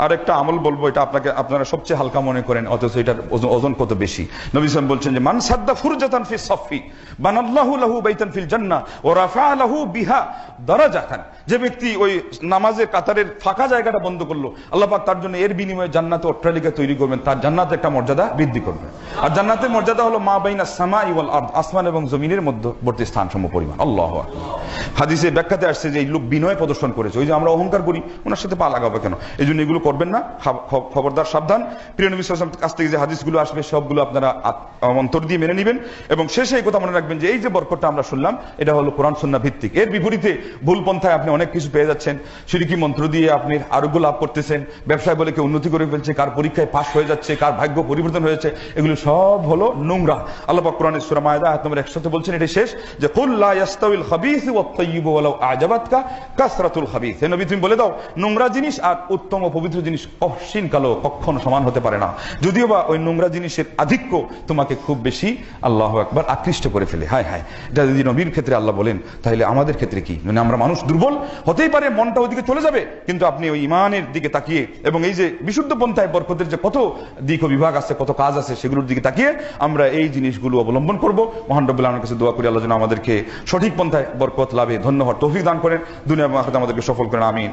আর একটা আমল বলবো, এটা আপনারা সবচেয়ে হালকা মনে করেন, অথচ এটার ওজন কত বেশি। নবী সাল্লাল্লাহু আলাইহি ওয়াসাল্লাম বলছেন যে মান সাদ্দা ফুরজাতান ফি সাফফি বানাল্লাহু লাহু বাইতান ফিল জান্নাহ ওয়া রাফা লাহু বিহা দারাজাতান। যে ব্যক্তি ওই নামাজের কাতারের ফাঁকা জায়গাটা বন্ধ করলো, আল্লাহ পাক তার জন্য এর বিনিময়ে জান্নাতে অট্টালিকা তৈরি করবেন, তার জান্নাতে একটা মর্যাদা বৃদ্ধি করবেন। আর জান্নাতের মর্যাদা হলো মা বাইনা সামাই ওয়াল আরদ, আসমান এবং জমিনের মধ্যবর্তী স্থান সম পরিমাণ। আল্লাহু আকবার। হাদিসে ব্যাখ্যাতে আসছে যে এই লোক বিনয় প্রদর্শন করেছে। ওই যে আমরা অহংকার করি, ওনার সাথে পা লাগাবো কেন, এই জন্য এগুলো করবেন না। খবরদার, সাবধান। প্রিয় নবী সাল্লাল্লাহু আলাইহি ওয়াসাল্লাম কাছ থেকে যে হাদিসগুলো আসবে সবগুলো আপনারা অন্তর দিয়ে মেনে নেবেন, এবং শেষে এই কথা মনে রাখবেন যে এই যে বরকতটা আমরা শুনলাম এটা হলো কোরআন সুন্নাহ ভিত্তিক। এর বিপরীতে ভুল পন্থায় আপনি অনেক কিছু পেয়ে যাচ্ছেন, শিরকি মন্ত্র দিয়ে আপনি আরোগ্য লাভ করতেছেন, ব্যবসায় বলে কেউ উন্নতি করে ফেলছে, কার পরীক্ষায় পাস হয়ে যাচ্ছে, কার ভাগ্য পরিবর্তন হয়েছে, এগুলো সব হলো নোংরা। আল্লাহ পাক কোরআনের সূরা মায়েদা আয়াত নম্বর 100 বলছেন, এটা শেষ, যে কুল লা ইয়াস্তাউল খাবিস ওয়াত তাইয়্যিবু ওয়ালাউ আ'জাবাতকা কাসরাতুল খাবিস। হে নবী, তুমি বলে দাও নোংরা জিনিস আর উত্তম ও পবিত্র জিনিস অসীম কালো কখনো সমান হতে পারে না, যদিও বা ওই নোংরা জিনিসের আধিক্য তোমাকে খুব বেশি আল্লাহু আকবার আকৃষ্ট করে ফেলে। হায় হায়, এটা যদি নবীর ক্ষেত্রে আল্লাহ বলেন, তাহলে আমাদের ক্ষেত্রে কি? মানে আমরা মানুষ দুর্বল, হতেই পারে মনটা ওইদিকে চলে যাবে, কিন্তু আপনি ওই ইমানের দিকে তাকিয়ে এবং এই যে বিশুদ্ধ পন্থায় বরকতের যে কত দিক ও বিভাগ আছে, কত কাজ আছে, সেগুলোর দিকে তাকিয়ে আমরা এই জিনিসগুলো অবলম্বন করব। মহান রব্বুল আলামিনের কাছে দোয়া করি আল্লাহ যেন আমাদেরকে সঠিক পন্থায় বরকত লাভে ধন্য হওয়ার তৌফিক দান করেন, দুনিয়া এবং আখিরাতে আমাদেরকে সফল করেন। আমিন।